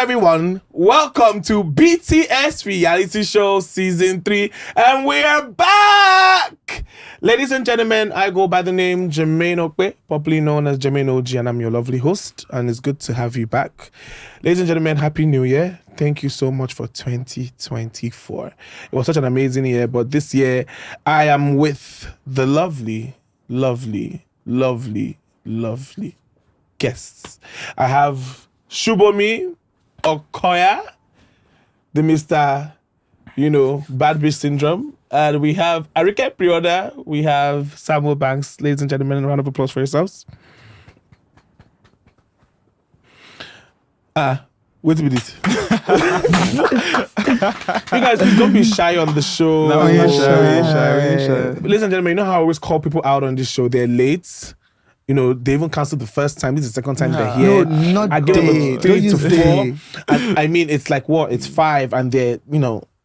everyone. Welcome to Bts Reality Show Season 3. And we're back! Ladies and gentlemen, I go by the name Jermaine Okpe, popularly known as Jermaine OG, and I'm your lovely host. And it's good to have you back. Ladies and gentlemen, Happy New Year. Thank you so much for 2024. It was such an amazing year, but this year I am with the lovely guests. I have Shubomi, Okoya, the Mr. Bad Bitch Syndrome. And we have Arike Pre-order. We have Samuel Banks. Ladies and gentlemen, a round of applause for yourselves. Wait a minute. You guys, don't be shy on the show. No, we're shy. Ladies and gentlemen, you know how I always call people out on this show? They're late. They even canceled the first time. This is the second time they're here. No, not I give them a 3 to 4. day. I mean, it's like what? It's 5, and they're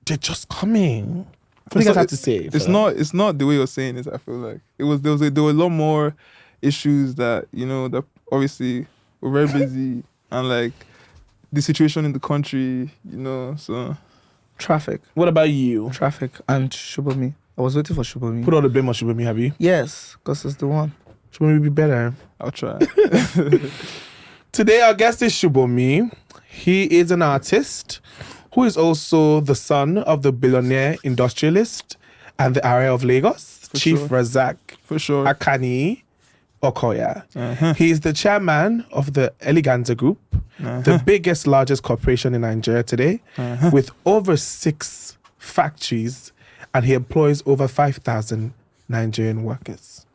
just coming. What do you guys have to say? It's not the way you're saying it. I feel like there were a lot more issues that that obviously we're very busy and like the situation in the country. So Traffic. What about you? Traffic and Shubomi. I was waiting for Shubomi. Put all the blame on Shubomi, have you? Yes, because it's the one. Shubomi will be better. I'll try. Today, our guest is Shubomi. He is an artist who is also the son of the billionaire industrialist and the area of Lagos, Chief Razak For sure. Akani Okoya. Uh-huh. He is the chairman of the Eleganza Group, the largest corporation in Nigeria today, with over 6 factories, and he employs over 5,000 Nigerian workers.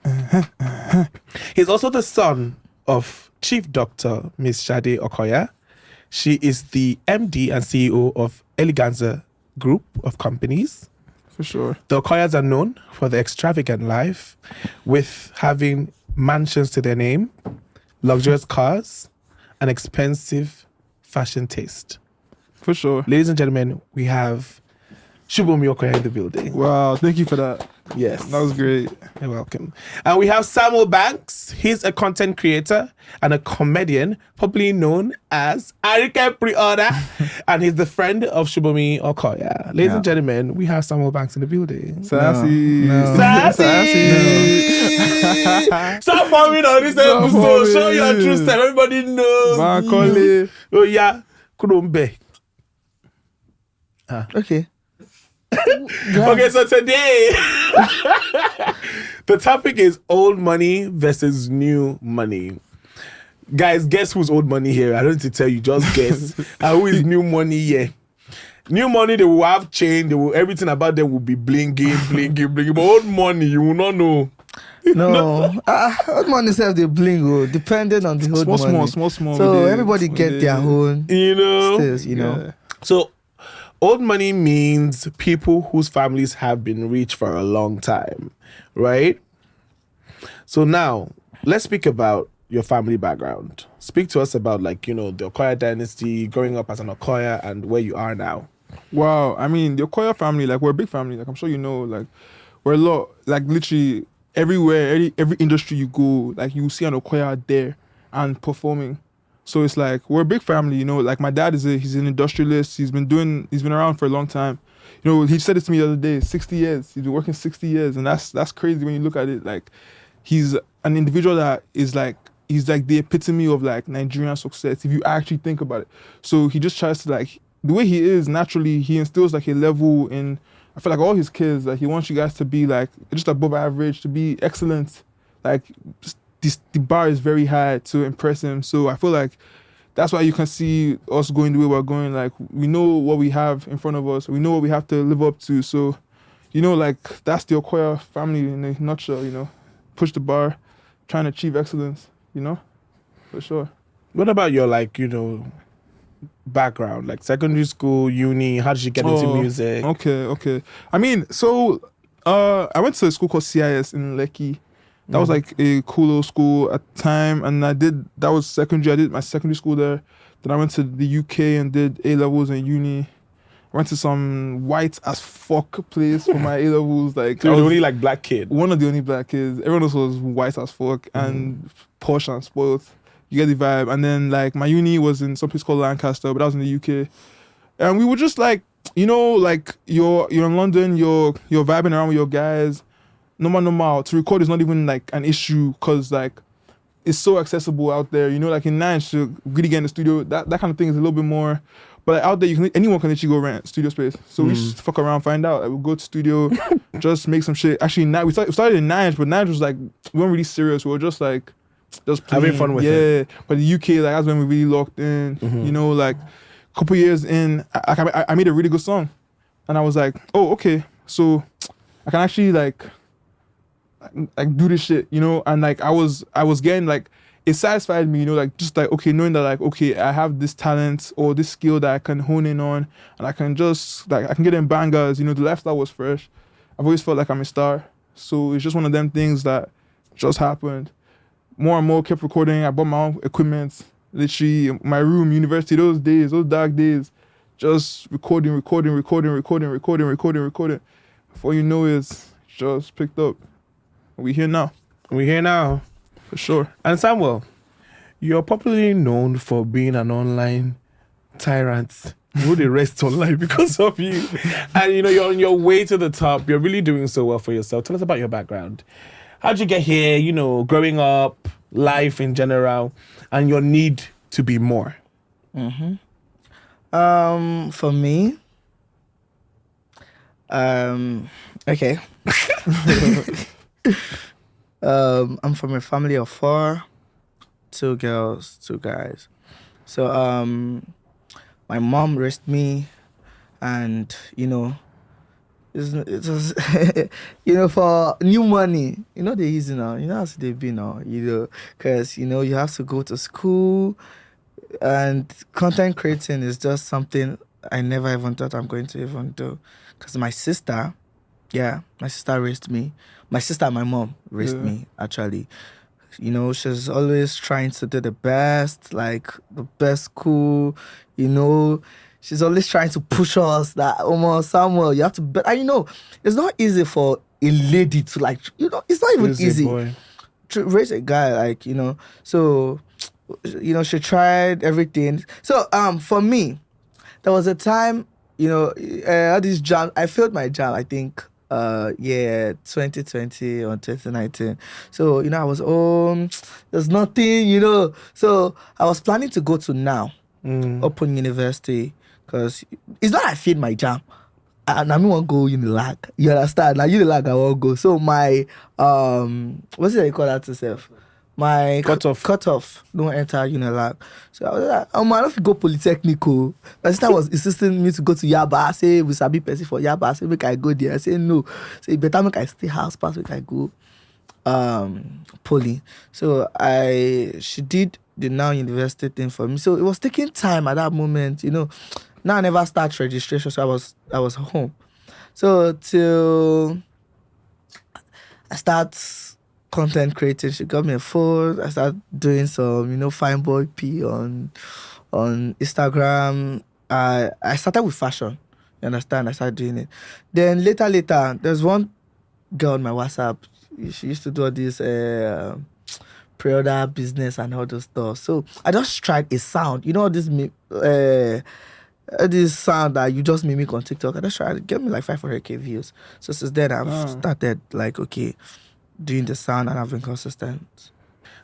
He's also the son of Chief Doctor Miss Shade Okoya. She is the MD and CEO of Eleganza Group of companies. For sure. The Okoyas are known for their extravagant life, with having mansions to their name, luxurious cars, and expensive fashion taste. For sure. Ladies and gentlemen, we have Shubomi Okoya in the building. Wow, thank you for that. Yes. That was great. You're welcome. And we have Samuel Banks. He's a content creator and a comedian, popularly known as Arike Pre-order. And he's the friend of Shubomi Okoya. Ladies and gentlemen, we have Samuel Banks in the building. Sassy. No. Sassy! Stop forming on this episode. Show your true self. Everybody knows. Macaulay. Oh, yeah. Kurumbe. Okay. Okay, so today the topic is old money versus new money. Guys, guess who's old money here? I don't need to tell you, just guess. And who is new money here? New money, they will have chain, everything about them will be blinging. But old money, you will not know. No. Old money self they bling, depending on the old money. Small. So everybody get their own stills, Yeah. So old money means people whose families have been rich for a long time, right? So now, let's speak about your family background. Speak to us about the Okoya dynasty, growing up as an Okoya, and where you are now. Wow. I mean, the Okoya family, we're a big family. I'm sure you know, we're a lot, literally everywhere, every industry you go, you see an Okoya there and performing. So it's we're a big family, my dad he's an industrialist. He's been around for a long time. He said it to me the other day, 60 years. He's been working 60 years. And that's crazy when you look at it. He's an individual that is he's the epitome of Nigerian success, if you actually think about it. So he just tries to the way he is naturally, he instills a level in, I feel all his kids, he wants you guys to be just above average, to be excellent. The bar is very high to impress him. So I feel that's why you can see us going the way we're going. We know what we have in front of us. We know what we have to live up to. So, that's the Okoya family in a nutshell, push the bar, trying to achieve excellence, for sure. What about your, background? Secondary school, uni, how did you get into music? Okay. I mean, so I went to a school called CIS in Lekki. That was a cool little school at the time, and that was secondary. I did my secondary school there. Then I went to the UK and did A-levels and uni. I went to some white as fuck place for my A-levels. So you're the only black kid? One of the only black kids. Everyone else was white as fuck and posh and spoiled. You get the vibe. And then like my uni was in some place called Lancaster, but that was in the UK. And we were just like, you know, like you're in London, you're vibing around with your guys. Normal. To record is not even like an issue because like it's so accessible out there. You know, like in Nige to really get in the studio, that kind of thing is a little bit more. But like, out there, anyone can literally go rent studio space. So we just fuck around, find out. Like, we'll go to studio, just make some shit. Actually, we started in Nige, but Nige was like, we weren't really serious. We were just like, just playing. Having fun with it. Yeah. But the UK, like that's when we really locked in. You know, like a couple years in, I made a really good song. And I was like, oh, okay. So I can actually like do this shit, you know? And like I was getting like, it satisfied me, you know, like just like, okay, knowing that like, okay, I have this talent or this skill that I can hone in on and I can just like, I can get in bangers, you know, the lifestyle was fresh. I've always felt like I'm a star. So it's just one of them things that just happened. More and more kept recording. I bought my own equipment, literally my room, university, those dark days, just recording. Before you know it's just picked up. We're here now. For sure. And Samuel, you're popularly known for being an online tyrant. Who the rest online because of you. And you know, you're on your way to the top. You're really doing so well for yourself. Tell us about your background. How'd you get here? You know, growing up, life in general, and your need to be more. For me, okay. I'm from a family of 4, 2 girls, 2 guys. So my mom raised me, and you know, it was you know, for new money, you know, they easy now. You know how they be now, you know, because you know you have to go to school, and content creating is just something I never even thought I'm going to even do. Because my sister raised me. My sister and my mom raised me, actually. You know, she's always trying to do the best, like the best school, you know. She's always trying to push us that, Samuel, you have to bet. And you know, it's not easy for a lady to like, you know, it's not even easy to raise a guy, like, you know. So, you know, she tried everything. So, for me, there was a time, you know, all these jams, I failed my jam, I think, 2020 or 2019. So, you know, I was there's nothing, you know. So I was planning to go to Open University, because it's not I failed my jam. And I won't go Unilag. You understand? Now Unilag I won't go. So my what's it they call that itself? My cutoff don't enter Unilag. So I was like, I don't go Polytechnical. My sister was insisting me to go to Yaba. I say we sabi person for Yaba. I say make I go there. I say no. Say better make I stay house pass, make I go Poly. So she did the Now University thing for me. So it was taking time at that moment, you know. Now I never start registration, so I was home. So till I start content creating, she got me a phone. I started doing some, you know, fine boy P on Instagram. I started with fashion. You understand? I started doing it. Then later, there's one girl on my WhatsApp. She used to do all this pre-order business and all those stuff. So I just tried a sound. You know this sound that you just mimic on TikTok. I just tried to get me like 500k views. So since then I've started like, okay, doing the sound, and I've been consistent.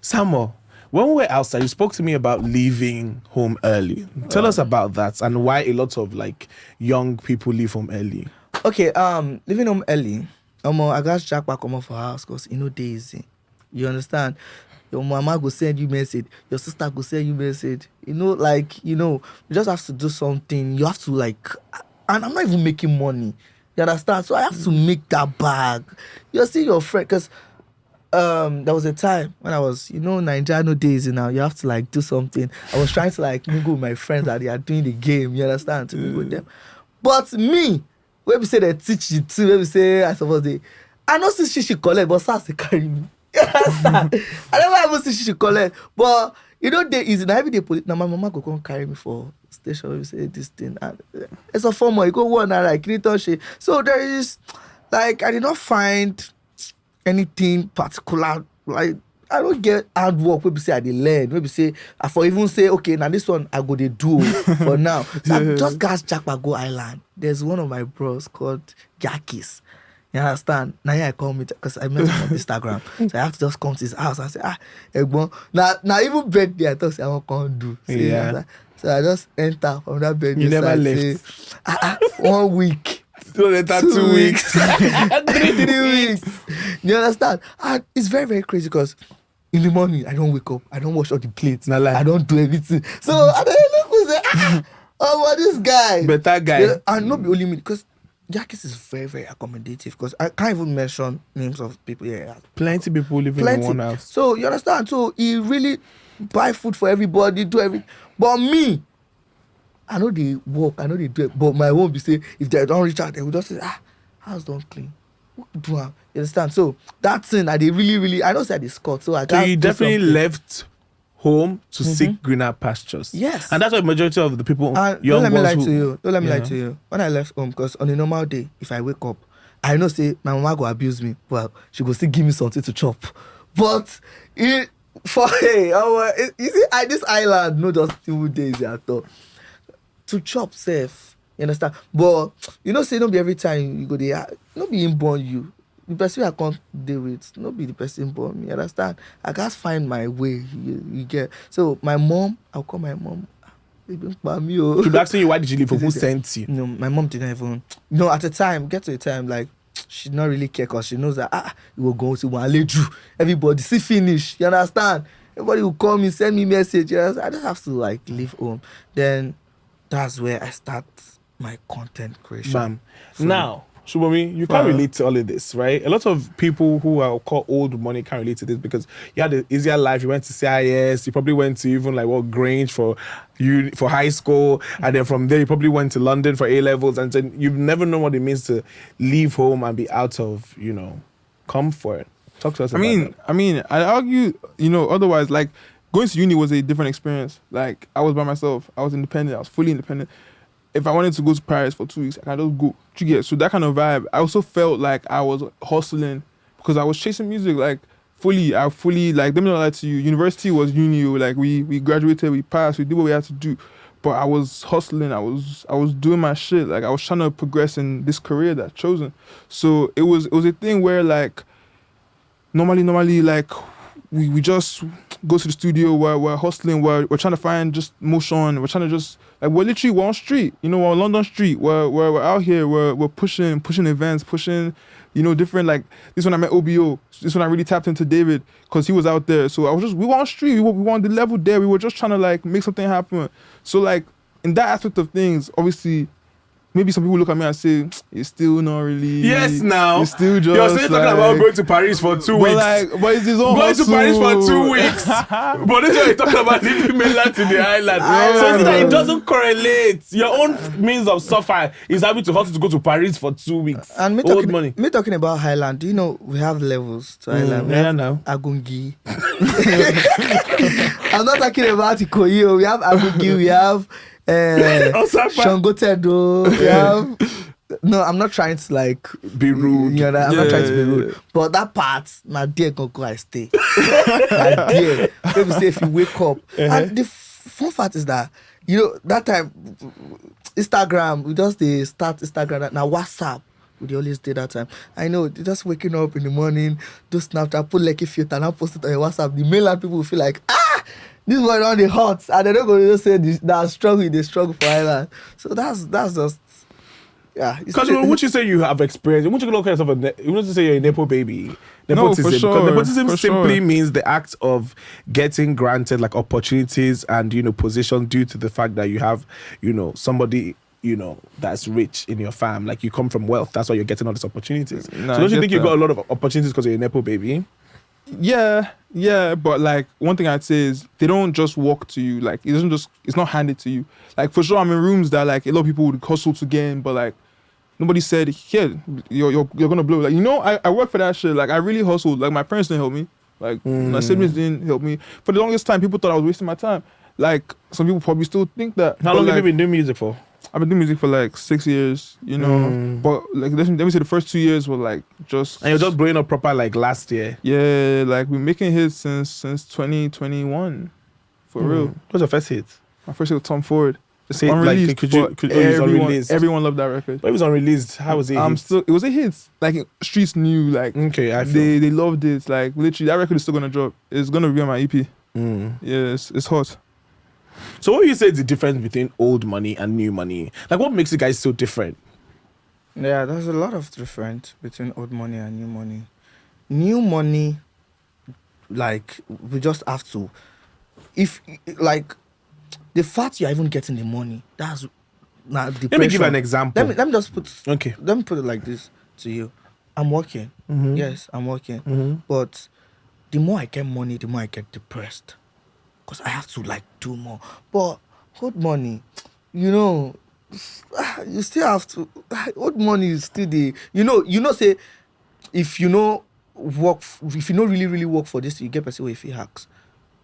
Samuel, when we were outside, you spoke to me about leaving home early. Tell us about that and why a lot of like young people leave home early. Okay, leaving home early. I got Jack back home for house because you know daisy. You understand? Your mama go send you message. Your sister go send you message. You know, like, you know, you just have to do something. You have to like, and I'm not even making money. You understand? So I have to make that bag. You see your friend, because there was a time when I was, you know, Nigerian no days now. You have to like do something. I was trying to like mingle with my friends that they are doing the game. You understand? To mingle with them. But me, when we say they teach you too, when we say I suppose I know see she collect, but SARS they carry me. You understand? I never ever see she collect, but you know they easy. Now every day now my mama go come carry me for station. We say this thing. And it's a formal. You go one and like so there is like I did not find anything particular. Like I don't get hard work. Maybe say I dey learn. Maybe say I for even say okay now this one I go dey do for now. So I just gas Jackpot go Island. There's one of my bros called Yakis. You understand? Now I call me because I met him on Instagram. So I have to just come to his house. I say, Egbon. Now even birthday, I thought I won't come do. So I just enter from that birthday. You never left. Say, 1 week. So later 2 weeks. 3 weeks. You understand? And it's very, very crazy because in the morning, I don't wake up. I don't wash all the plates. I don't do everything. So I don't look and say, what this guy? Better guy. Yeah, and not be only me because Yakis is very, very accommodative because I can't even mention names of people here. Plenty people living in one house. So you understand? So he really buy food for everybody, do everything. But me, I know they work, I know they do it. But my home be say, if they don't reach out, they will just say, house don't clean. You understand? So that thing, I they really, I know say they scored. So you definitely left home to seek greener pastures. Yes. And that's what majority of the people, don't let me lie to you. Don't let me lie to you. When I left home, because on a normal day, if I wake up, I know say my mama go abuse me. Well, she go still give me something to chop. But you see, this island, no just 2 days at all. To chop safe, you understand? But you know, say don't be every time you go there, not be born you. The person I can't deal with, not be the person born me. You understand? I can't find my way. You get. So my mom, I'll call my mom. She'll be asking you why did you leave? Who sent you? No, my mom didn't even. No, at the time, get to the time, like she not really care because she knows that you will go to Waleju. Everybody see finish. You understand? Everybody will call me, send me message. You understand? I just have to like leave home. Then that's where I start my content creation. Bam. So, now, Shubomi, you can't relate to all of this, right? A lot of people who are called old money can't relate to this because you had an easier life. You went to CIS, you probably went to even like Grange for high school, and then from there you probably went to London for A levels, and then you've never known what it means to leave home and be out of comfort. Talk to us. I mean, I argue, otherwise, like going to uni was a different experience. Like I was by myself, I was independent, I was fully independent. If I wanted to go to Paris for 2 weeks, I can just go. You get? So that kind of vibe. I also felt like I was hustling because I was chasing music like fully. Let me not lie to you. University was uni. Like we graduated, we passed, we did what we had to do. But I was hustling. I was doing my shit. Like I was trying to progress in this career that I've chosen. So it was a thing where like normally like we just go to the studio, we're hustling, we're trying to find just motion, we're trying to just like we're literally on street, we're on London Street, we're out here, we're pushing events, pushing, different, like this one I met OBO, this one I really tapped into David because he was out there. So we were on street, we were on the level there, we were just trying to like make something happen. So like in that aspect of things, obviously maybe some people look at me and say, it's still not really... Yes, now. It's still just you're still talking about going to Paris for 2 weeks. But it's his own going hustle. to Paris for 2 weeks. But this is what you're talking about, leaving mainland to the island. So it's that it doesn't correlate. Your own means of suffer is having to hustle to go to Paris for 2 weeks. And me talking about Highland, do you know we have levels to Highland? We have Agungi. I'm not talking about Okoya. We have Agungi, we have... Shangotedo. No, I'm not trying to like be rude. I'm not trying to be rude. But that part, my dear go I stay. My dear. Maybe say if you wake up. And the fun fact is that, that time Instagram, we just start Instagram. Now WhatsApp, we always did that time. I know, just waking up in the morning, do Snapchat, put like a filter, and post it on your WhatsApp. The mainland people will feel like, this boy on the hot, and they're not going to just say that they struggle for Island. So that's just, yeah. Because would you say you have experience? Wouldn't you look at yourself? Wouldn't you say you're a Nepo baby? Nepotism. No, for sure. Because nepotism simply means the act of getting granted like opportunities and position due to the fact that you have somebody that's rich in your fam. Like you come from wealth. That's why you're getting all these opportunities. So don't you think you got a lot of opportunities because you're a Nepo baby? Yeah, but like one thing I'd say is they don't just walk to you. Like it's not handed to you. Like for sure, I'm in rooms that like a lot of people would hustle to get in, but like nobody said, here, you're gonna blow. Like I work for that shit. Like I really hustled. Like my parents didn't help me. Like my siblings didn't help me. For the longest time, people thought I was wasting my time. Like some people probably still think that. How long have you been doing music for? I've been doing music for like 6 years, you know. But like let me say the first 2 years were like just. And you're just blowing up proper like last year. Yeah, like we're making hits since 2021, for real. What's your first hit? My first hit was Tom Ford. Say, Unreleased, like, could you everyone loved that record. But it was unreleased. How was it? It was a hit. Like streets knew, like okay, they loved it. Like literally, that record is still gonna drop. It's gonna be on my EP. Yeah, it's hot. So what would you say is the difference between old money and new money? Like what makes you guys so different? Yeah, there's a lot of difference between old money and new money. New money, like we just have to, if like the fact you're even getting the money, that's not the. Let me give an example. Let me just put. Okay. Let me put it like this to you. I'm working. Yes, I'm working. But the more I get money, the more I get depressed, because I have to like do more. But old money, you know, you still have to. Old money is still the. You know. Say, if you know if you don't really work for this, you get person where if he hacks.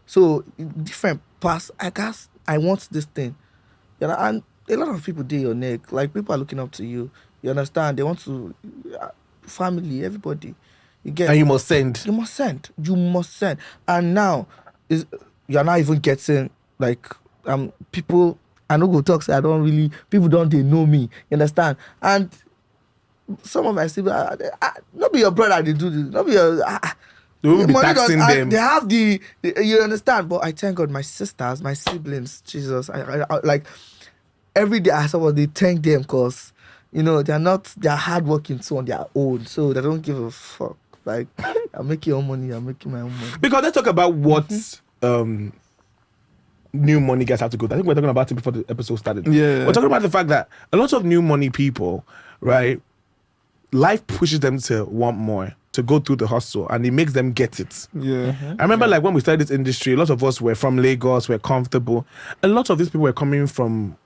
So different paths. I guess I want this thing, you know, and a lot of people do your neck. Like people are looking up to you. You understand? They want to family, everybody. You get. And you must send. You must send. And now you're not even getting like people. I don't go talk. Say I don't really. People don't they know me. You understand? And some of my siblings, not be your brother. They do this. Not be your. They will be taxing them. They have the you understand, but I thank God, my sisters, my siblings, Jesus, I like every day I saw they thank them because you know they're hardworking too on their own, so they don't give a fuck. Like I'm making your own money, I'm making my own money. Because let's talk about what new money guys have to go. I think we were talking about it before the episode started. Yeah, we're talking about the fact that a lot of new money people, right? Life pushes them to want more, to go through the hustle, and it makes them get it. Yeah. I remember like when we started this industry, a lot of us were from Lagos, we're comfortable. A lot of these people were coming from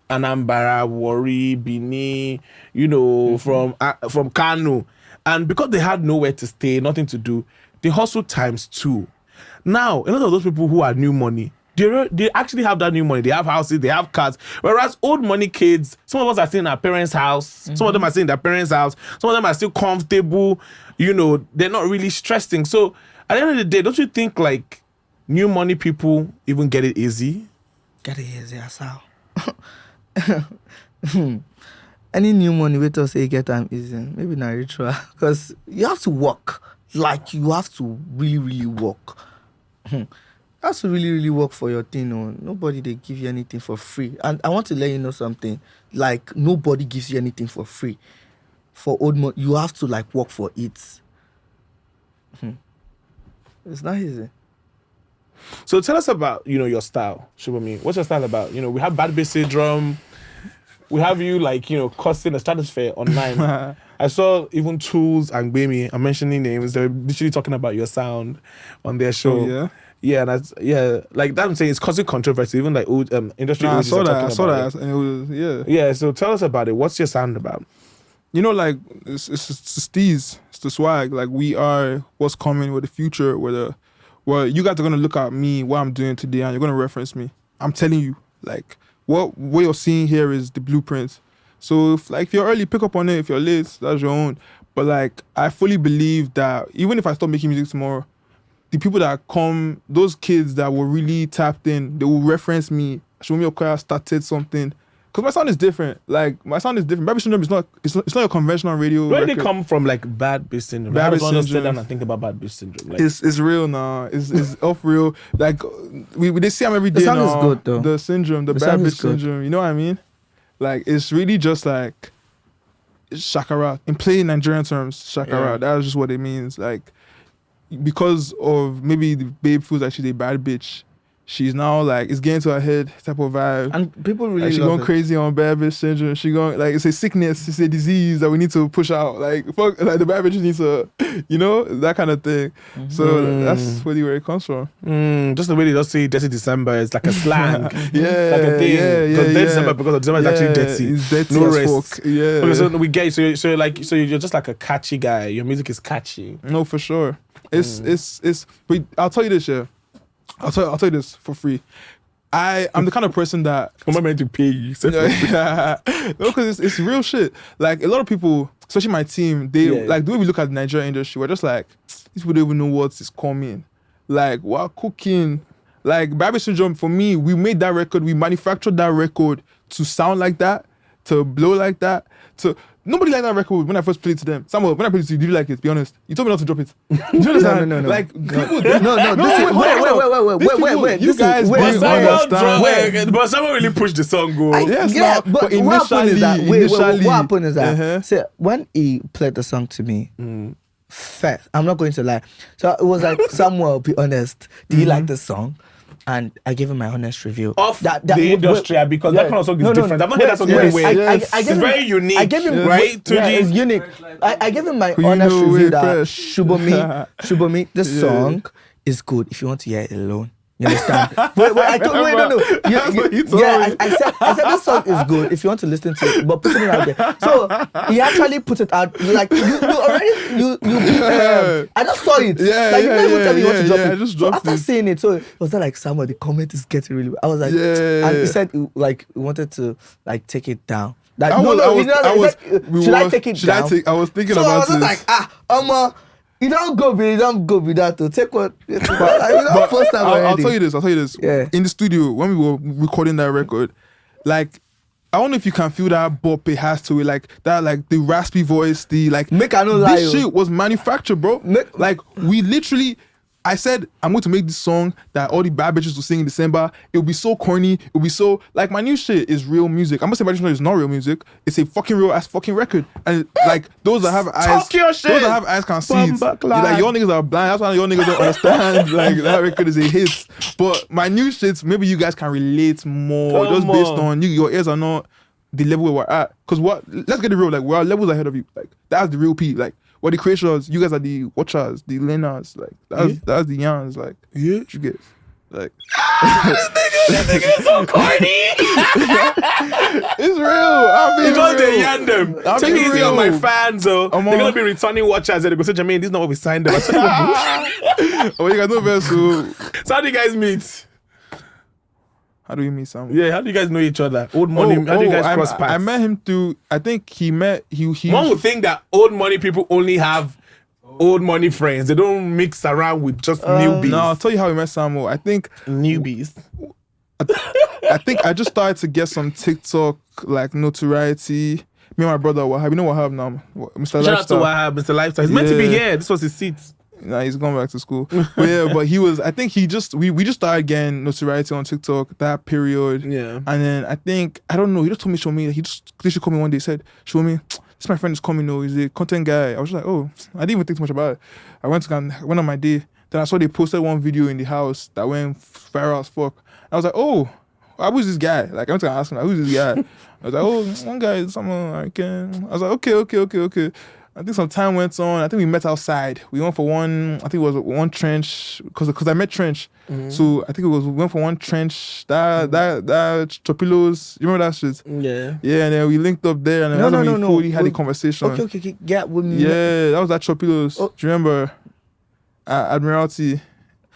Anambra, Warri, Bini, you know, from Kano. And because they had nowhere to stay, nothing to do, they hustled times 2. Now, a lot of those people who are new money, they actually have that new money. They have houses, they have cars. Whereas old money kids, some of us are still in our parents' house. Some of them are still in their parents' house. Some of them are still comfortable. You know, they're not really stressing. So at the end of the day, don't you think like new money people even get it easy? Get it easy as how? Any new money wait till say get them easy. Maybe not ritual. Because you have to work. Like you have to really work. You have to really work for your thing. Nobody they give you anything for free. And I want to let you know something. Like nobody gives you anything for free. For old money, you have to like work for it. It's not easy. So tell us about, you know, your style, Shubomi. What's your style about? You know, we have bad bitch syndrome. We have you like, you know, cussing the stratosphere online. I saw even Tools and Gbemi, I'm mentioning names. They're literally talking about your sound on their show. Oh, yeah. Yeah, like that. I'm saying it's causing controversy. Even like old industry. I OGs saw are that. talking about it. And it was Yeah. So tell us about it. What's your sound about? You know, like it's the steez, it's the swag. Like we are what's coming with the future. Where you guys are gonna look at me, what I'm doing today, and you're gonna reference me. I'm telling you, like what you're seeing here is the blueprint. So if you're early, pick up on it. If you're late, that's your own. But like I fully believe that even if I stop making music tomorrow, the people that come, those kids that were really tapped in, they will reference me. Shubomi Okoya started something. Because my sound is different. Like, my sound is different. Bad Bitch Syndrome is not a conventional radio Where record. they come from, like, Bad Bitch Syndrome? Bad Bitch Syndrome. Sit Syndrome. down and think about Bad Bitch Syndrome. Like, It's real now. It's off real. Like, they see them every day The song now. is good, though. The syndrome, the Bad song Bitch is good. Syndrome. You know what I mean? Like, it's really just like, shakara. In plain Nigerian terms, shakara. Yeah. That's just what it means. Like, because of maybe the babe feels like she's a bad bitch, she's now like, it's getting to her head type of vibe. And people really Like she love going it. crazy on bad bitch syndrome. She going like, it's a sickness, it's a disease that we need to push out. Like fuck, like the bad bitch needs to, you know, that kind of thing. So that's really where it comes from. just the way they just say Dirty December, it's like a slang. Yeah, Like a thing. yeah, Because Dirty yeah. December, because December is actually dirty. It's dirty No as rest. fuck. Yeah. Okay, so we get it. So you're just like a catchy guy. Your music is catchy. No, for sure. It's. But I'll tell you this, yeah. I'll tell you this for free. I'm the kind of person that I'm not meant to pay you. no, because it's real shit. Like a lot of people, especially my team, they like the way we look at the Nigerian industry, we're just like, these people don't even know what is coming. Like, we're cooking. Like Baby Syndrome, for me, we made that record, we manufactured that record to sound like that, to blow like that, to nobody liked that record when I first played it to them. Samuel, when I played it to you, did you like it? Be honest. You told me not to drop it. Do you understand? No. Like people, Wait. You guys wait, didn't wait, understand. But someone really pushed the song go. Yes, yeah, now, but what happened is that initially, what happened is that Uh-huh. so when he played the song to me, first, I'm not going to lie. So it was like, Samuel, be honest. Do you like the song? And I gave him my honest review Of the industry, because that kind of song is different. I've not heard that song anywhere. It's very unique, I gave him, right? it's unique. I gave him my honest review that Shubomi, this song is good if you want to hear it alone. You understand? wait, I told no. I said this song is good if you want to listen to it, but put it out there. So he actually put it out. Like you already I just saw it. You didn't even tell me you want to drop it. I just so dropped after it. seeing it, so it was that like Samuel, the comment is getting really. I was like, and he said like he wanted to like take it down. Like, should I take it down? I was thinking So about I was just it. like, you don't go with that to take what. But first time I'll tell you this. Yeah. In the studio, when we were recording that record, like, I don't know if you can feel that bop it has to it, like that, like the raspy voice, the like. Make I no lie. This shit was manufactured, bro. Like we literally. I said, I'm going to make this song that all the bad bitches will sing in December. It'll be so corny. It'll be so... Like, my new shit is real music. I'm going to say my it's not real music. It's a fucking real-ass fucking record. And, like, those that have eyes... Talk your shit. Those that have eyes can see it. Like, your niggas are blind. That's why your niggas don't understand. Like, that record is a hit. But my new shit, maybe you guys can relate more. Just based on... your ears are not the level where we're at. Because let's get it real. Like, we're levels ahead of you. Like, that's the real P. Like, we're the creators, you guys are the watchers, the learners, like that's the youngs, like you get like This nigga is so corny. it's real. I'm being Because real. they yan them. I'm Take it being easy on my real. fans, though. They're gonna be returning watchers. They go say, Jermaine, this is not what we signed them. Oh, you got no verse. So how do you guys meet? how do you meet someone? Yeah, how do you guys know each other? Old money. How do you guys cross paths? I met him through. I think he One would think that old money people only have old money friends. They don't mix around with just newbies. No, I'll tell you how we met Samuel. I think Newbies. I just started to get some TikTok like notoriety. Me and my brother Wahab. You know Wahab now, Mr. Shout out to Lifestyle. Wahab, Mr. Lifestyle. He's meant to be here. This was his seat. Nah, he's gone back to school. But he was. I think he just we just started getting notoriety on TikTok that period. Yeah. And then I don't know. He just told me, show me. He just literally called me one day. Said, show me. This my friend is coming. No, he's a content guy. I was just like, oh, I didn't even think too much about it. I went on my day. Then I saw they posted one video in the house that went viral as fuck. I was like, oh, who's this guy? Like I went to ask him, like, who's this guy? I was like, oh, one guy is someone I can. I was like, okay. I think some time went on. I think we met outside. We went for one. I think it was one trench because I met Trench. Mm-hmm. So I think we went for one trench. That Chopilos. You remember that shit? Yeah. Yeah, and then we linked up there, and then that's when we fully had a conversation. Okay. Get with me. Yeah, that was at Chopilos. Oh. Do you remember? Admiralty.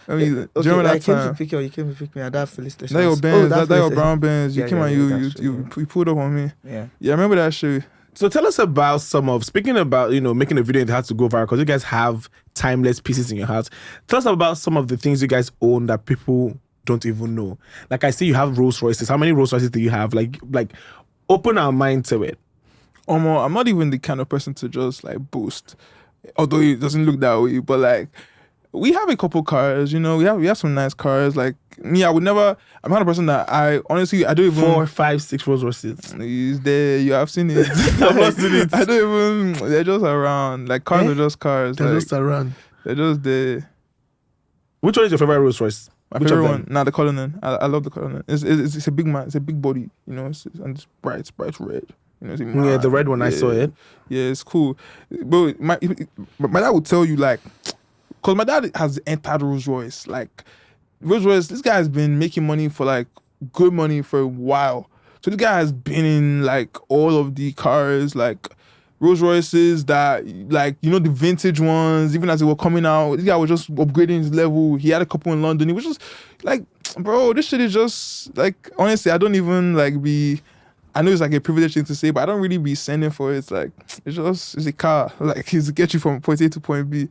I mean, do you remember that time? You came to pick me at that police station. That your Benz, that your brown Benz. You came and you pulled up on me. Yeah. Yeah, I remember that shit. So tell us about speaking about, making a video that had to go viral, because you guys have timeless pieces in your house. Tell us about some of the things you guys own that people don't even know. Like I see you have Rolls Royces. How many Rolls Royces do you have? Like open our mind to it. I'm not even the kind of person to just like boast. Although it doesn't look that way, but like we have a couple cars, we have some nice cars. Like me, I'm not a person that I don't even 4, 5, 6 Rolls Royces. Is there? You have seen it. I've not seen it. I don't even. They're just around. Like cars are just cars. They're like, just around. They're just there. Which one is your favorite Rolls Royce? My favorite one, the Cullinan. I love the Cullinan. It's a big man. It's a big body. and it's bright red. Yeah, the red one. I saw it. Yeah, it's cool. But my dad would tell you like. Because my dad has entered Rolls Royce. Like, Rolls Royce, this guy has been making money for, like, good money for a while. So this guy has been in, like, all of the cars, like, Rolls Royces that, like, the vintage ones, even as they were coming out. This guy was just upgrading his level. He had a couple in London. He was just, like, bro, this shit is just like, honestly, I don't even like be. I know it's like a privileged thing to say, but I don't really be sending for it. It's like it's a car, like it's to get you from point A to point B.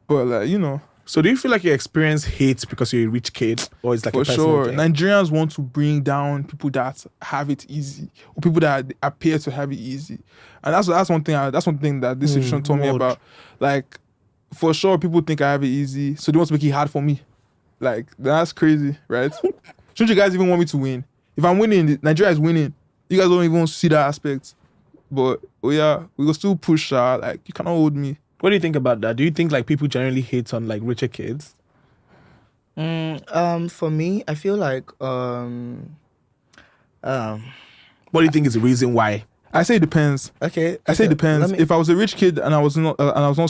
But like, you know. So do you feel like you experience hate because you're a rich kid, or it's like For a personal sure, thing? Nigerians want to bring down people that have it easy, or people that appear to have it easy, and that's one thing. That's one thing that this situation told me Word. about. Like, for sure, people think I have it easy, so they want to make it hard for me. Like, that's crazy, right? Shouldn't you guys even want me to win? If I'm winning, Nigeria is winning. You guys don't even see that aspect. But oh yeah, we will still push. Like, you cannot hold me. What do you think about that? Do you think like people generally hate on like richer kids? For me, I feel like What do you think is the reason why? I say it depends. okay. I say it depends. Let me- If I was a rich kid and I was not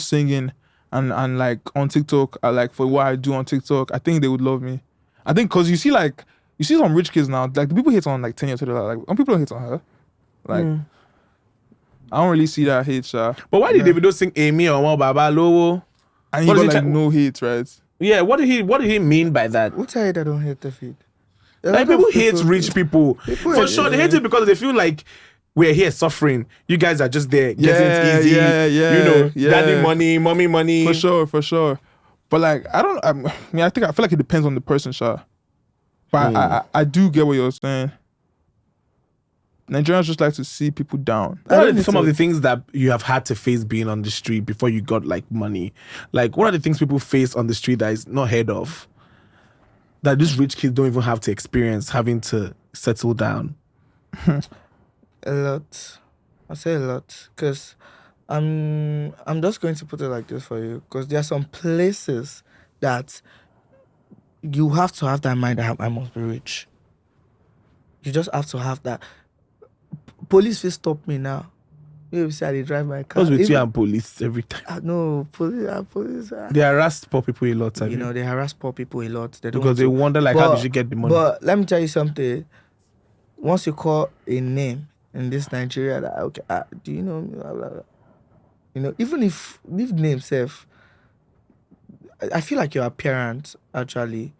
singing and like on TikTok, like for what I do on TikTok, I think they would love me. I think because you see some rich kids now, like the people hate on like 10 years old, like some people don't hate on her. Like I don't really see that hate, Sha. But why did Davido sing Amy or Mo Baba Lowo? And What you is got it like no hate, right? Yeah, what did he mean by that? Who tell you that I don't hate the feed? Like people hate rich people. People For hate- sure, they hate it because they feel like we're here suffering. You guys are just there getting it easy. Daddy money, mommy money. For sure. But like I feel like it depends on the person, Sha. But I do get what you're saying. Nigerians just like to see people down. What are some of the things that you have had to face being on the street before you got like money? Like, what are the things people face on the street that is not heard of? That these rich kids don't even have to experience having to settle down. A lot. I say a lot because I'm just going to put it like this for you because there are some places that you have to have that mind that I must be rich. You just have to have that. Police will stop me now. You say I drive my car. What's with you Even- and police every time? No, police. They harass poor people a lot. You know, they harass poor people a lot. They don't because they want wonder like how did you get the money? But let me tell you something. Once you call a name in this Nigeria, that okay, do you know me? Blah, blah, blah. You know, even if leave name self, I feel like your appearance really,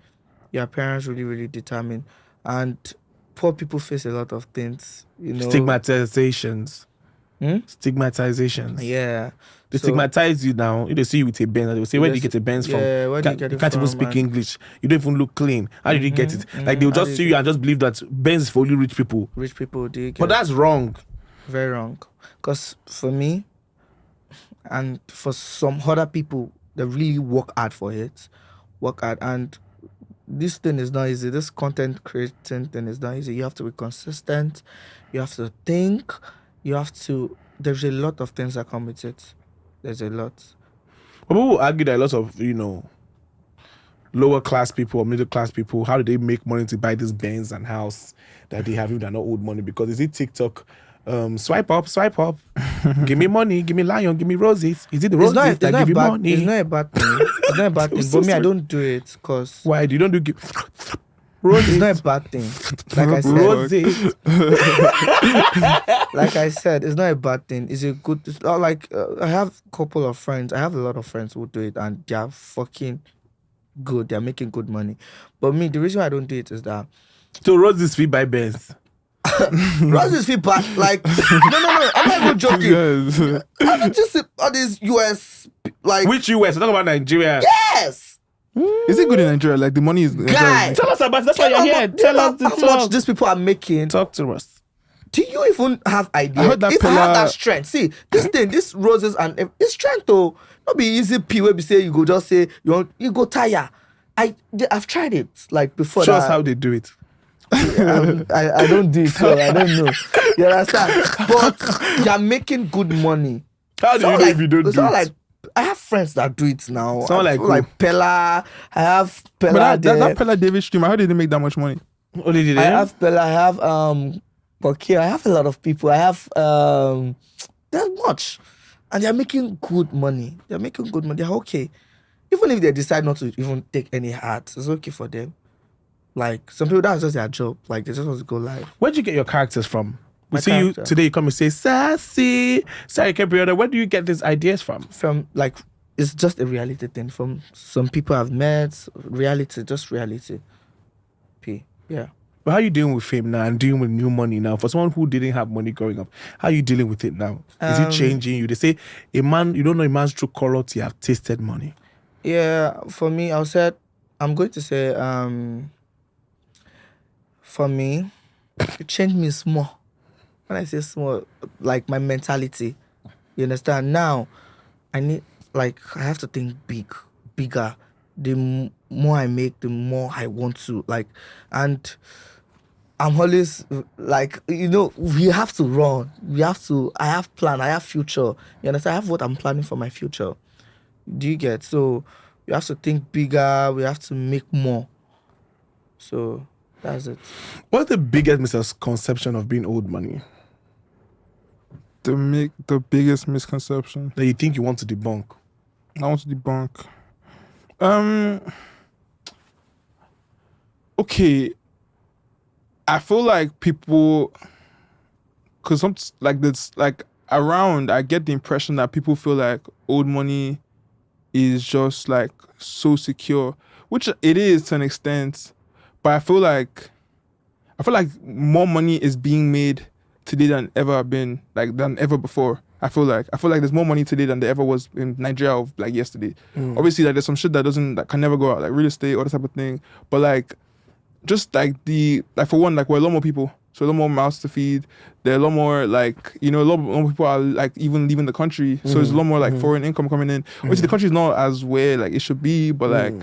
really determine, and poor people face a lot of things. You know, Stigmatizations. Hmm? Stigmatizations. Yeah. They So- stigmatize you now. If they see you with a Benz, they will say, where did you Yes, get a Benz from? yeah, where did you get it can't even from, speak man? English. You don't even look clean. How did you get it? Like they'll How just did see you you and just believe that Benz is for only rich people. Rich people do you get But that's wrong. very wrong. Because for me, and for some other people that really work hard for it, and this thing is not easy. This content creating thing is not easy. You have to be consistent. You have to think. You have to. There's a lot of things that come with it. There's a lot. But people will argue that a lot of, lower class people or middle class people, how do they make money to buy this Benz and house that they have if they're not old money? Because is it TikTok? Swipe up. Give me money, give me lion, give me roses. Is it the roses that give you money? It's not a bad thing. It's not a bad thing. so But me, I sorry. don't do it because Why do you don't do it's not a bad thing. Like I said, roses? like I said, it's not a bad thing. It's a good. It's not like I have a couple of friends. I have a lot of friends who do it, and they are fucking good. They are making good money. But me, the reason why I don't do it is that So roses fee by Benz. Roses feel bad. Like no. I'm not even joking. Yes. Haven't you seen all these US like Which US? We're talking about Nigeria. yes. Is it good in Nigeria? Like the money is. Guy. Tell us about it. That's why you're here. Do you Tell know us the how talk. much these people are making. Talk to us. Do you even have idea? I heard that if I have pillar- that strength, see this thing, this roses and it's strength to not be easy. P where we say you go just say you go tire. I've tried it like before. Show us that. how they do it. I don't do it, so I don't know. You understand? But you're making good money. How do you know if you don't it's do not it? like I have friends that do it now. Someone I like feel who? like Pella. I have Pella But there. that Pella David stream, how did they make that much money? Oh, they did I it? have Pella. I have Okoya. I have a lot of people. I have there's much, and they're making good money. They're making good money. They're okay. Even if they decide not to even take any ads, it's okay for them. Like some people, that's just their job. Like they just want to go live. Where'd you get your characters from? We My see character. you today, you come and say, Sassy, Sarah Capriota, where do you get these ideas from? From like it's just a reality thing. From some people I've met, reality, just reality. P. Yeah. But how are you dealing with fame now and dealing with new money now? For someone who didn't have money growing up, how are you dealing with it now? Is it changing you? They say a man, you don't know a man's true color till you have tasted money. Yeah, for me, I'm going to say, for me, it changed me small. When I say small, like my mentality. You understand? Now, I have to think bigger. The more I make, the more I want to, and I'm always, we have to run. I have plan, I have future. You understand? I have what I'm planning for my future. Do you get? So, we have to think bigger, we have to make more. So, that's it. What's the biggest misconception of being old money? The biggest misconception That you think you want to debunk? I want to debunk. Okay. I feel like people, cause around, I get the impression that people feel like old money is just like so secure, which it is to an extent, but I feel like more money is being made today than ever before. I feel like there's more money today than there ever was in Nigeria of like yesterday. Obviously, like there's some shit that can never go out, like real estate, all that type of thing. But like, just like for one, like we're a lot more people, so a lot more mouths to feed. There are a lot more like, a lot more people are like even leaving the country, so there's a lot more like foreign income coming in. Obviously, the country is not as where like it should be, but like.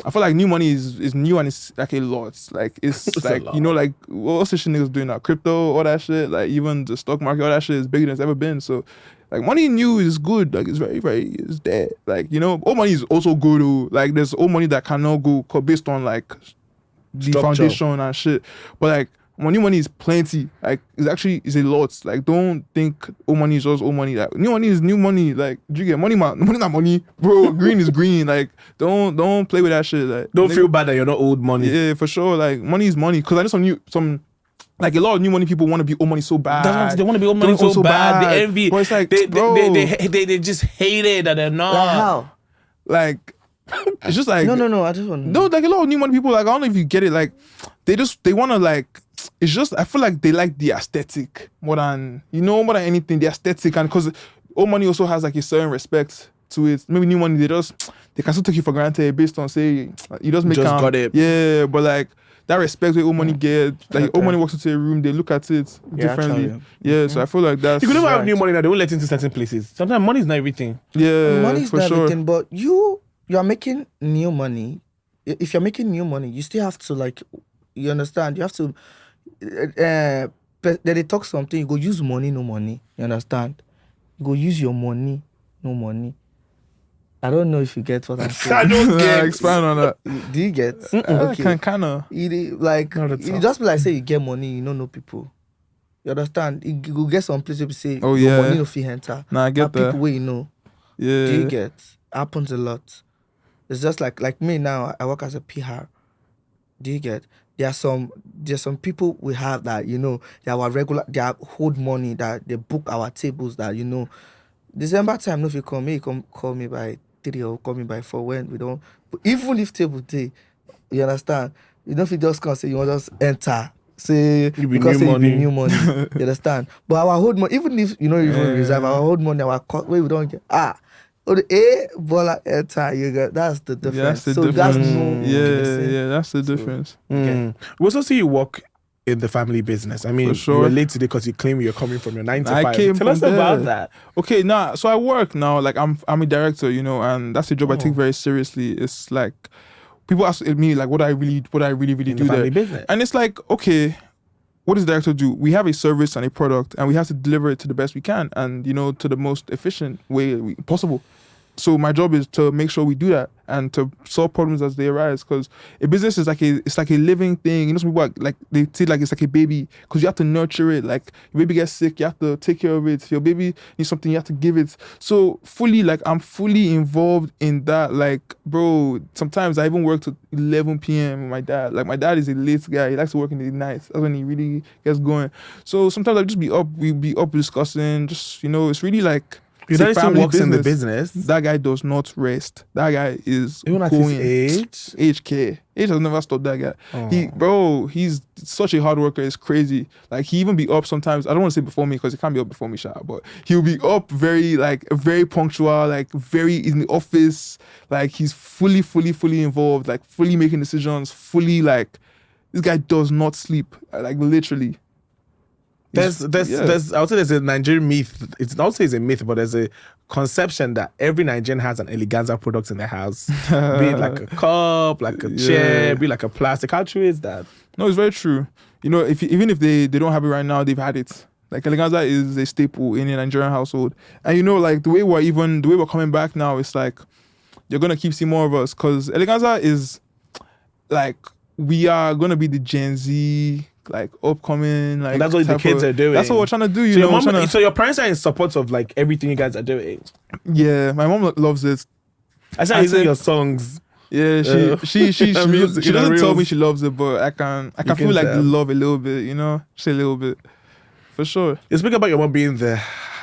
I feel like new money is new and it's like a lot. Like it's like like what's the shit niggas doing now? Crypto, all that shit. Like even the stock market, all that shit is bigger than it's ever been. So like money new is good. Like it's very, very it's there. Like old money is also good. Like there's old money that cannot go based on like the Structure. foundation and shit. But like new money is plenty. Like it's a lot. Like don't think old money is just old money. Like new money is new money. Like do you get money, man? Money not money, bro. Green is green. Like don't play with that shit. Like Don't feel bad that you're not old money. yeah, for sure. Like money is money. Cause I know some like a lot of new money people want to be old money so bad. That's what they want to be old money so bad. They envy. But it's like they just hate it that they're not. Like how? Like it's just like No. I just want to no, like a lot of new money people, like I don't know if you get it, like they want to like, it's just I feel like they like the aesthetic more than anything, the aesthetic, and because old money also has like a certain respect to it. Maybe new money they can still take you for granted based on say you just make got it. Yeah, but like that respect where old money get, like old money walks into a room, they look at it differently. actually. Yeah, so I feel like that's You could never have right. new money now. They won't let you into certain places. Sometimes money is not everything. yeah, Money's for not sure. everything, but you are making new money. If you're making new money, you still have to like, you understand? You have to. Then they talk something. You go use money, no money. You understand? You go use your money, no money. I don't know if you get what I'm I saying. don't get. Expand on that. Do you get? Okay. Kind of. Like Not at it all. just be like say you get money, you don't know people. You understand? You go get some place where you say Oh, your yeah. money no fit enter. Nah, I get And people that. where you know. Yeah. Do you get? Happens a lot. It's just like me now. I work as a PR. Do you get? There's some people we have that they are regular. They are hold money that they book our tables that December time. No, if you come, me come call me by 3 or call me by 4 when we don't. Even if table day, you understand? You don't fit just come say you want just enter. Say You be because new say you be money. new money. You understand? But our hold money, even if even reserve our hold money, our where we don't get Bola enter, you get that's the difference. That's the So difference. that's no That's the difference. We also see you work in the family business. I mean, For sure. you were late today because you claim you're coming from your 9 to 5. I came Tell from us about there. that. Okay, so I work now. Like I'm a director, and that's a job I take very seriously. It's like people ask me like what I really In do the family there, business. and it's like okay. What does the director do? We have a service and a product, and we have to deliver it to the best we can, and to the most efficient way possible. So my job is to make sure we do that and to solve problems as they arise. Because a business is like a living thing. Some people like they see like it's like a baby because you have to nurture it. Like your baby gets sick, you have to take care of it. If your baby needs something, you have to give it. So I'm fully involved in that. Like bro, sometimes I even work till 11 p.m. with my dad. Like my dad is a late guy. He likes to work in the night. That's when he really gets going. So sometimes I'll just be up. We'll be up discussing. Just it's really like. Your daddy still works in the business. That guy does not rest. That guy is Even at going. his age. HK. Age has never stopped that guy. Oh. He's such a hard worker. It's crazy. Like, he even be up sometimes. I don't want to say before me because he can't be up before me, but he'll be up very punctual, like very in the office. Like, he's fully involved, like fully making decisions, fully like, this guy does not sleep. Like, literally. There's I would say there's a Nigerian myth. It's not say it's a myth, but there's a conception that every Nigerian has an eleganza product in their house. Be it like a cup, like a chair, be like a plastic. How true is that? No, it's very true. You know, even if they don't have it right now, they've had it. Like, eleganza is a staple in a Nigerian household. And you know, like the way we're coming back now, it's like you're gonna keep seeing more of us, because eleganza is like, we are gonna be the Gen Z, like upcoming, like, and that's what the kids are doing. That's what we're trying to do. So your parents are in support of like everything you guys are doing. Yeah, my mom loves it. I started using your songs. Yeah, she doesn't tell me she loves it, but I can feel like the love a little bit, you know, just a little bit, for sure. You speak about your mom being the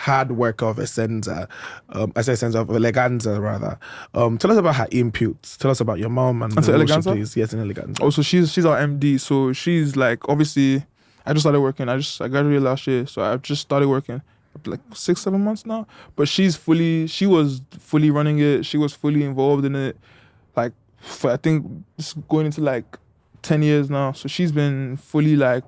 hard worker of Essenza, of Eleganza rather. Tell us about her inputs. Tell us about your mom and the role she plays. Yes, in Eleganza. Oh, so she's our MD. So she's like, obviously, I just started working. I graduated last year, so I just started working like 6-7 months now. But she was fully running it. She was fully involved in it. Like, for, I think it's going into like 10 years now. So she's been fully like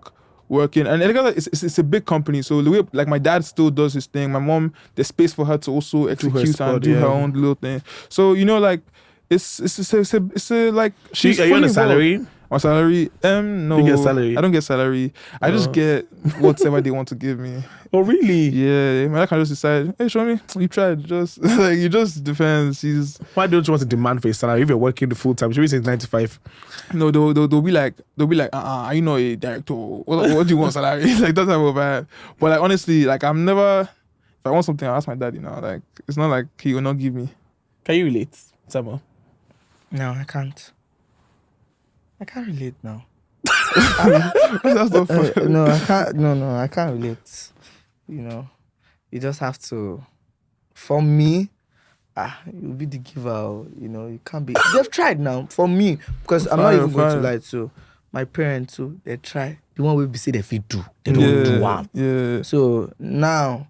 working, and it's a big company, so the way, like, my dad still does his thing, my mom, there's space for her to also execute and do her own little thing. So, you know, like, it's a like, she's are you on a salary? My salary? No. You get salary? I don't get salary. I just get whatever they want to give me. Oh, really? Yeah. My dad can just decide, hey, show me, you tried. Just like, it just depends. Why don't you want to demand for a salary if you're working the full time? Should we say 9 to 5? No, they'll be like, you know, a director. What do you want salary? Like, that type of vibe. But like, honestly, like, I'm never. If I want something, I'll ask my dad. You know, like, it's not like he will not give me. Can you relate, Samuel? No, I can't. I can't relate now. That's not funny. No, I can't. No, I can't relate. You know, you just have to. For me, you'll be the giver. You know, you can't be. They've tried now. For me, because I'm not even going to lie to my parents too. They try. The one will be say they fit do. They don't do one. Yeah. So now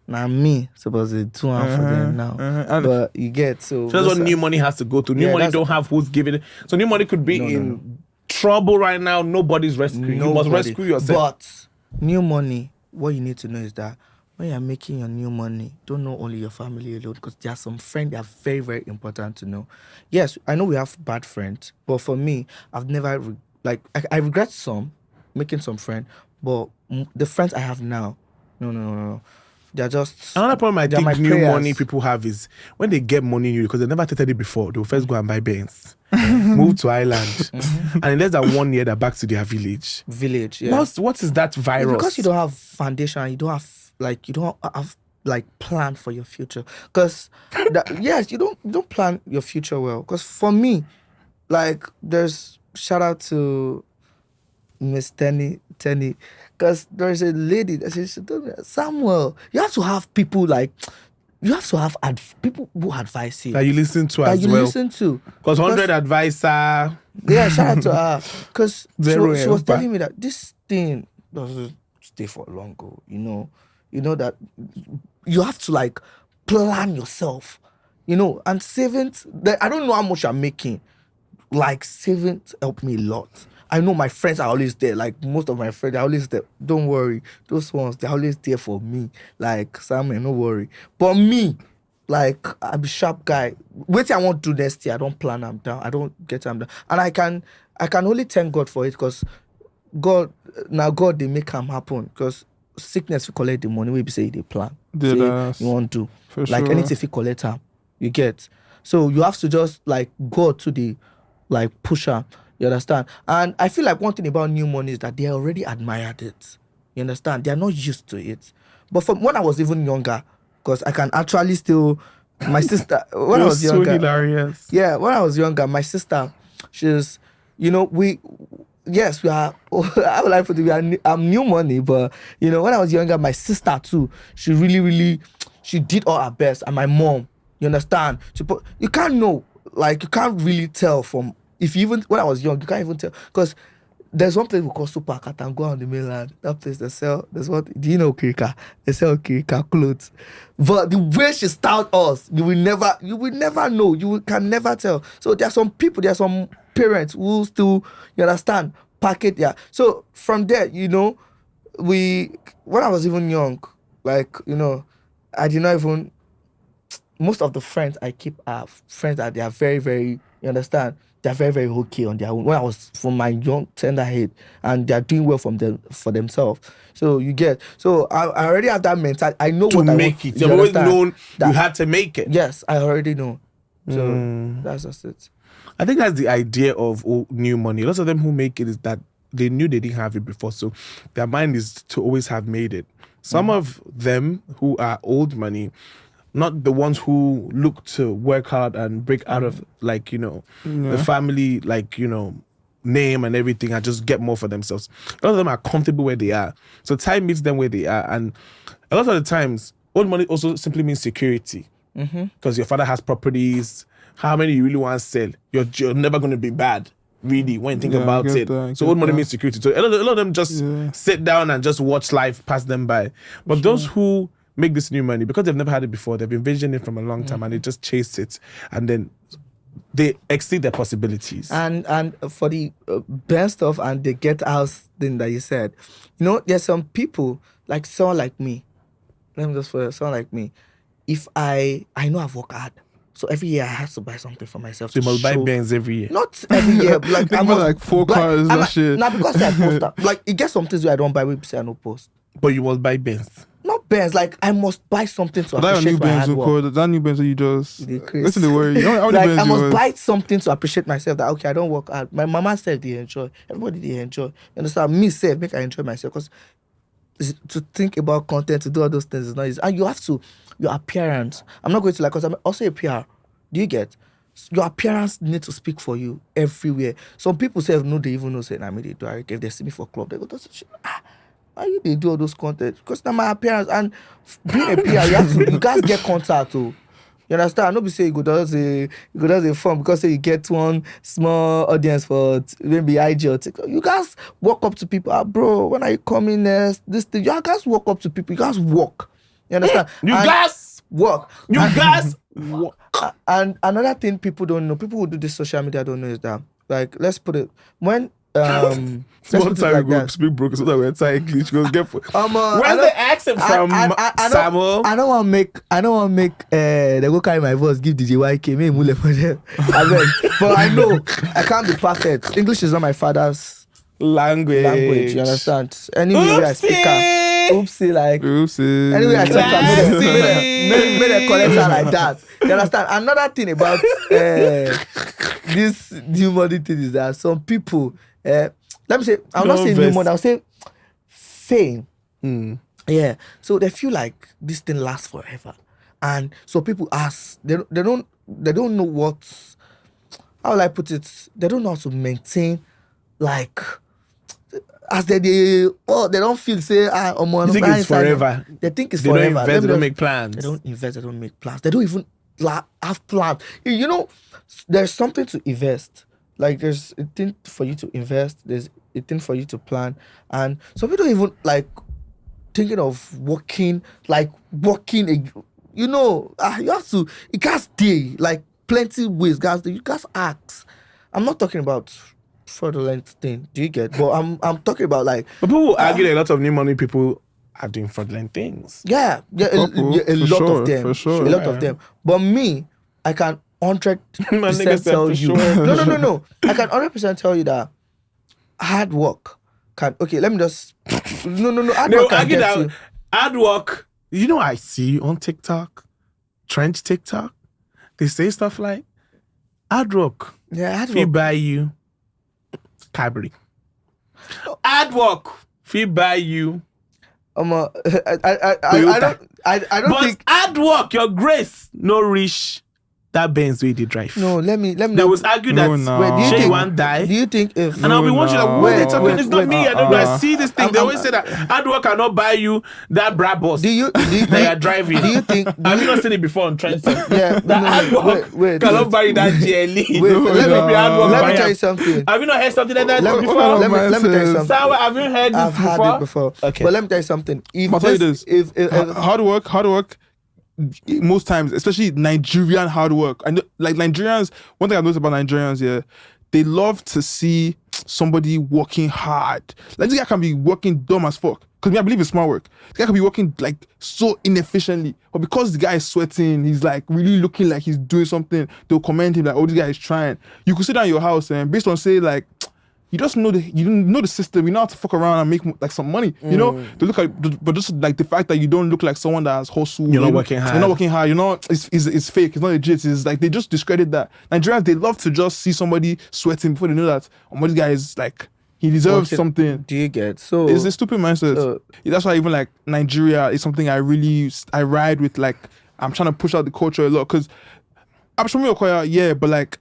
me supposed to do one for them now. But you get so that's what new money has to go through. New money don't have who's giving it. So new money could be in trouble right now. Nobody's rescuing. You must rescue yourself. But new money, what you need to know is that when you're making your new money, don't know only your family alone, because there are some friends that are very, very important to know. Yes, I know we have bad friends, but for me, I've never I regret making some friends, but the friends I have now, no. They're just another problem I think new prayers. Money people have is when they get money new, because they never tested it before, they'll first go and buy Benz, move to Ireland, and in less than 1 year they're back to their village. Yeah. What is that virus? It's because you don't have foundation, you don't have plan for your future. Because yes, you don't plan your future well. Because for me, like, there's shout out to Miss Tenny, because there's a lady that says, Samuel, you have to have people people who advise you. That you listen to as well. That you listen to. Because 100 advisor. Yeah, shout out to her. Because she was telling me that this thing doesn't stay for long. You know that you have to like plan yourself. You know, and savings, I don't know how much I'm making. Like, savings help me a lot. I know my friends are always there. Like, most of my friends are always there. Don't worry. Those ones, they're always there for me. Like, Samuel, no worry. But me, like, I'm a sharp guy. Wait, I want to do next year. I don't plan them down. I don't get them down. And I can only thank God for it, because God, they make them happen. Because sickness, we collect the money, we say they plan. Say you want to. For like, sure. anything if you collect them, you get. So you have to just, like, go to the, like, pusher. You understand? And I feel like one thing about new money is that they already admired it. You understand? They are not used to it. But from when I was even younger, because I can actually still, my sister, when I was younger. So hilarious. Yeah, when I was younger, my sister, she's, you know, we are, I would like to be, I'm new money, but, you know, when I was younger, my sister too, she really, really, she did all her best, and my mom, you understand? You can't know, like you can't really tell from if you even when I was young, you can't even tell because there's one place we call Super Katango on the mainland. That place they sell. There's what do you know, Kirika? They sell Kirika clothes. But the way she styled us, you will never know. Can never tell. So there are some people, there are some parents who still, you understand, pack it. Yeah. So from there, when I was even young, like, I did not even. Most of the friends I keep are friends that they are very, very. You understand? They're very, very okay on their own. When I was from my young tender head, and they're doing well for themselves. So you get. So I already have that mentality. I know what I want. To make it. You've always known you had to make it. Yes, I already know. So that's just it. I think that's the idea of new money. Lots of them who make it is that they knew they didn't have it before, so their mind is to always have made it. Some of them who are old money, not the ones who look to work hard and break out of the family name and everything and just get more for themselves. A lot of them are comfortable where they are. So time meets them where they are. And a lot of the times, old money also simply means security. Because your father has properties. How many you really want to sell? You're never going to be bad, really, when you think about it. So old money means security. So a lot of them just sit down and just watch life pass them by. But those who make this new money, because they've never had it before, they've envisioned it from a long time and they just chase it and then they exceed their possibilities. And for the best stuff and the get house thing that you said, there's some people, like someone like me, someone like me, if I know I've worked hard, so every year I have to buy something for myself. So you must buy Benz every year. Not every year, but like I must like 4 cars and shit. Now because I post up, like it gets some things where I don't buy, we say I no post. But you must buy Benz. Not Benz, like I must buy something to appreciate my hard work. That new Benz that you just listen to the word. Like I must buy something to appreciate myself. That okay, I don't work hard. My mama said they enjoy. Everybody they enjoy. You understand? Me say make I enjoy myself because to think about content, to do all those things is not easy. And you have to your appearance. I'm not going to because I'm also a PR. Do you get? Your appearance needs to speak for you everywhere. Some people say no, they even know say I made it. If they see me for club, they go to how they do all those content? Because now my appearance and being a PR, you guys get contact too. You understand? Nobody say you go does a form because say you get one small audience for maybe IG or TikTok. You guys walk up to people, bro. When are you coming next? This thing, you guys walk up to people. You guys walk. You understand? You guys walk. You guys walk. And another thing people don't know, people who do this social media don't know is that, like, let's put it when small time we go speak broken so that we're tired English goes get for where's the accent from Samuel? I don't want to make they go carry my voice give DJ YK me mule for them. But I know I can't be perfect. English is not my father's language, you understand? Anyway I speak oopsie. Anyway I talk made a collector like that. You understand? Another thing about this new money thing is that some people let me say, I'll not say new money, I'll say fame. Yeah. So they feel like this thing lasts forever. And so people ask, they don't know what, how will I put it? They don't know how to maintain, like, as they don't feel say you think it's forever. They think it's forever. Don't invest, they don't make plans. They don't invest, they don't make plans. They don't even have plans. There's something to invest. Like there's a thing for you to invest, there's a thing for you to plan, and some people don't even like thinking of working. You have to. It can't stay like plenty ways, guys. You guys ask. I'm not talking about fraudulent thing. Do you get? But I'm talking about like. But people argue that a lot of new money people are doing fraudulent things. Yeah, a lot of them. For sure. A lot of them. But me, I can 100% tell you. No. I can 100% tell you that hard work can. Okay, let me just. No. Hard work can get you. Hard work. I see on TikTok, trench TikTok, they say stuff like, hard work. Yeah, hard work. Fee buy you Cadbury. Hard work. Fee buy you. I don't but think. Hard work, your grace, no rich. that Benz way they drive. No, let me. They not- was argue No, that no. Wait, do you Shay think? won't die. Do you think if? And I'll be watching like, what are they talking? wait, It's not wait, me. I don't know. I uh, see this thing. They always say that hard work cannot buy you that Brad bus do you? that you're driving. Do you think? Have you not seen it before on Trend? Yeah. That hard work wait. cannot buy you that GLE. Wait, Let let me tell you something. Have you not heard something like that Let me before? tell you something. Sawa, have you heard I've this before? had it before. Okay. But let me tell you something. If I'll tell you this. if Hard work. Most times, especially Nigerian hard work. And like Nigerians, one thing I've noticed about Nigerians, yeah, they love to see somebody working hard. Like this guy can be working dumb as fuck. Because I believe it's smart work. This guy can be working like so inefficiently. But because the guy is sweating, he's like really looking like he's doing something, they'll commend him like, oh, this guy is trying. You could sit down in your house and based on say like, you just know the system. You know how to fuck around and make like some money. You know, to look at, but just like the fact that you don't look like someone that has hustle. You're not working hard. You're not working hard. You know, it's fake. It's not legit. It's like they just discredit that. Nigerians, they love to just see somebody sweating before they know that this guy is like he deserves something. do you get so? It's a stupid mindset. That's why even like Nigeria is something I ride with. Like I'm trying to push out the culture a lot because I'm sure Okoya, yeah, but like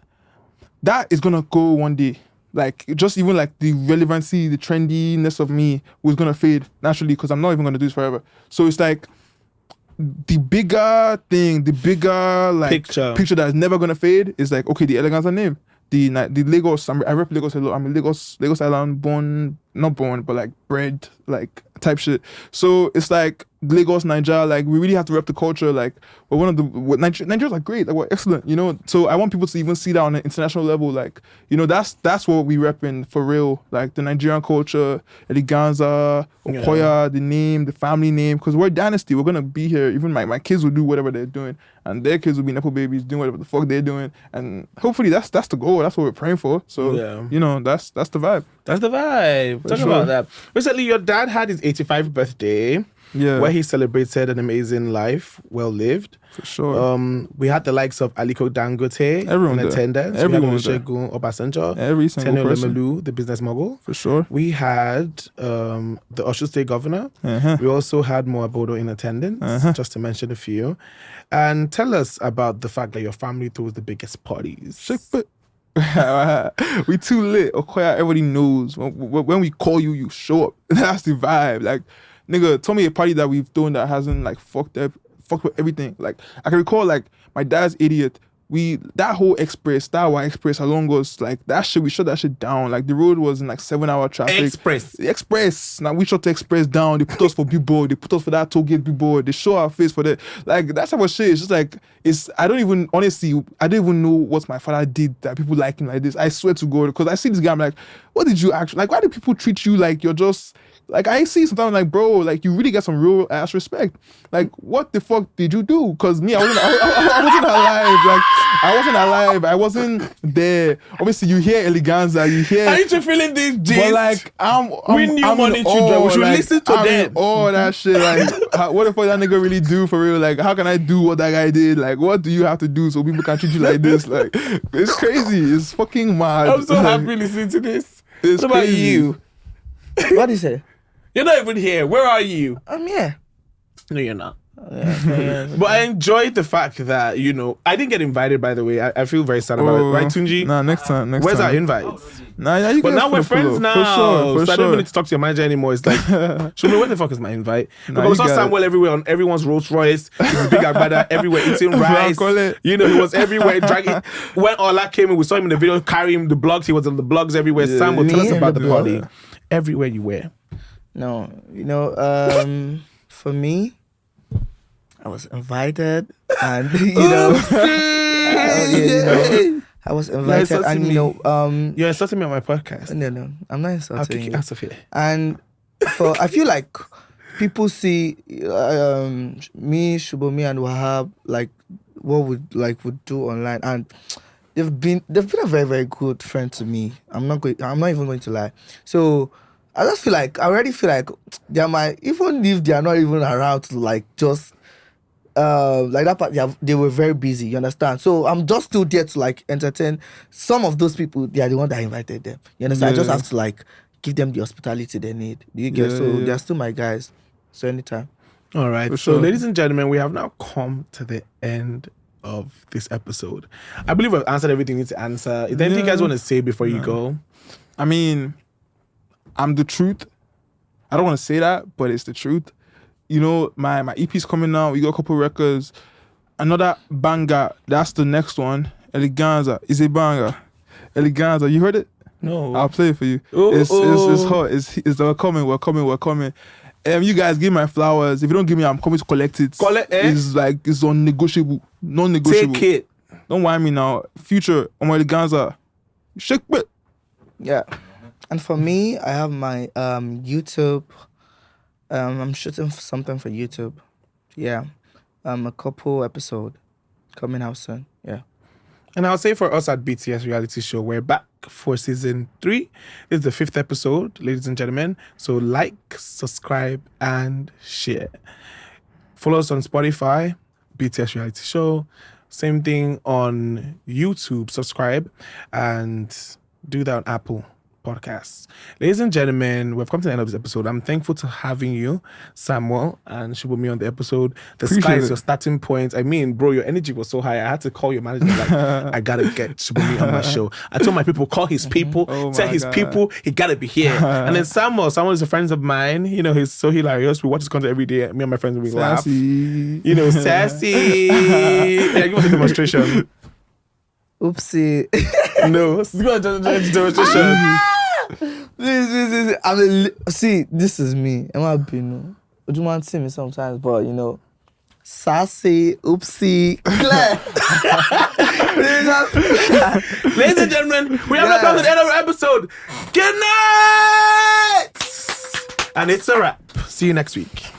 that is gonna go one day. Like just even like the relevancy, the trendiness of me was gonna fade naturally because I'm not even gonna do this forever. So it's like the bigger thing, the bigger like picture that is never gonna fade is like, okay, the Eleganza name, the Lagos. I rep Lagos a lot. I'm a Lagos Island not born, but like bred, like type shit. So it's like Lagos, Nigeria, like we really have to rep the culture. Like we're one of the Nigerians are great, like we're excellent, you know. So I want people to even see that on an international level, like you know that's what we repping for real, like the Nigerian culture, Eleganza, Okoya, the name, the family name, because we're a dynasty. We're gonna be here. Even my kids will do whatever they're doing, and their kids will be nepo babies doing whatever the fuck they're doing, and hopefully that's the goal. That's what we're praying for. So you know that's the vibe. That's the vibe. Talk about that. Recently, your dad had his 85th birthday. Yeah. Where he celebrated an amazing life, well lived. For sure. We had the likes of Aliko Dangote Everyone in there. attendance. Everyone we had Olusegun Obasanjo. Every single Tenio person. Lemelu, the business mogul. For sure. We had the Osho State governor. We also had Moabodo in attendance, just to mention a few. And tell us about the fact that your family throws the biggest parties. We too lit. Okoya, everybody knows. When we call you, you show up. That's the vibe. Like, nigga, tell me a party that we've thrown that hasn't like fucked with everything. Like, I can recall like my dad's 80th. That whole express, that one express along us, like that shit, we shut that shit down. Like the road was in like 7-hour traffic. The express. Now we shut the express down. They put us for billboard. They put us for that toll gate billboard. They show our face for that. Like that type of shit. It's just like I don't even know what my father did that people like him like this. I swear to God, because I see this guy, I'm like, what did you actually like? Why do people treat you like you're just like I see sometimes like, bro, like you really get some real ass respect. Like what the fuck did you do? Because me, I wasn't alive. Like I wasn't alive. I wasn't there. Obviously, you hear Eleganza, you hear. Are you two feeling this gist? But like, we knew money children. We should listen to them. All that shit. Like, what the fuck that nigga really do for real? Like, how can I do what that guy did? Like, what do you have to do so people can treat you like this? Like, it's crazy. It's fucking mad. I'm so happy listening to this. It's what about crazy. you? What do you say? You're not even here. Where are you? I'm here. No, you're not. But I enjoyed the fact that, you know, I didn't get invited, by the way. I feel very sad about it. Right, Tunji? Nah, next time. Where's our invites? Nah, yeah, you But guys now we're can friends pull now. up. For So I don't sure. even need to talk to your manager anymore. It's like, Shubomi, where the fuck is my invite? Nah, Because we you saw got Samuel everywhere on everyone's Rolls Royce, his big agbada, everywhere eating rice. You know, he was everywhere dragging. When Ola came in, we saw him in the video carrying the blogs. He was on the blogs everywhere. Yeah, Samuel, tell us yeah. about the Yeah. party. Everywhere you were. No, you know, for me, I was invited, and you know, I was invited, and you know, You're insulting me on my podcast. no, I'm not I'll insulting kick you you. out of here. And I feel like people see me, Shubomi, and Wahab like what would do online, and they've been a very, very good friend to me. I'm not even going to lie. So I already feel like they might, even if they are not even around to like just like that part, they were very busy, you understand? So I'm just still there to like entertain some of those people. They are the one that invited them, you understand? I just have to like give them the hospitality they need. Do you get? So they're still my guys. So anytime. All right. For So, sure. ladies and gentlemen, we have now come to the end of this episode. I believe we've answered everything you need to answer. Is there anything you guys want to say before you go? I mean, I'm the truth. I don't want to say that, but it's the truth. You know, my EP's coming out. We got a couple records. Another banger. That's the next one. Eleganza is a banger. Eleganza, you heard it? No. I'll play it for you. Oh, it's hot. It's we're coming. You guys give my flowers. If you don't give me, I'm coming to collect it. It's like it's unnegotiable, non-negotiable. Take it. Don't whine me now. Future, Eleganza, shake it. Yeah. And for me, I have my YouTube. I'm shooting something for YouTube. Yeah. A couple episode coming out soon. Yeah. And I'll say for us at BTS Reality Show, we're back for season 3. This is the 5th episode, ladies and gentlemen. So like, subscribe, and share. Follow us on Spotify, BTS Reality Show. Same thing on YouTube. Subscribe and do that on Apple Podcasts. Ladies and gentlemen, we've come to the end of this episode. I'm thankful to having you, Samuel and Shubomi, on the episode. The sky is your starting point. I mean, bro, your energy was so high. I had to call your manager, like, I gotta get Shubomi on my show. I told my people, call his people, tell his people he gotta be here. And then Samuel is a friend of mine. You know, he's so hilarious. We watch his content every day. Me and my friends, we laugh. You know, sassy. Yeah, give us a demonstration. Oopsie. No, go on, demonstration. Please. See, this is me. I'm not being. Would you want to see me sometimes? But you know, sassy, oopsie, Claire. Ladies and gentlemen, we have come to the end of our episode. Good night, and it's a wrap. See you next week.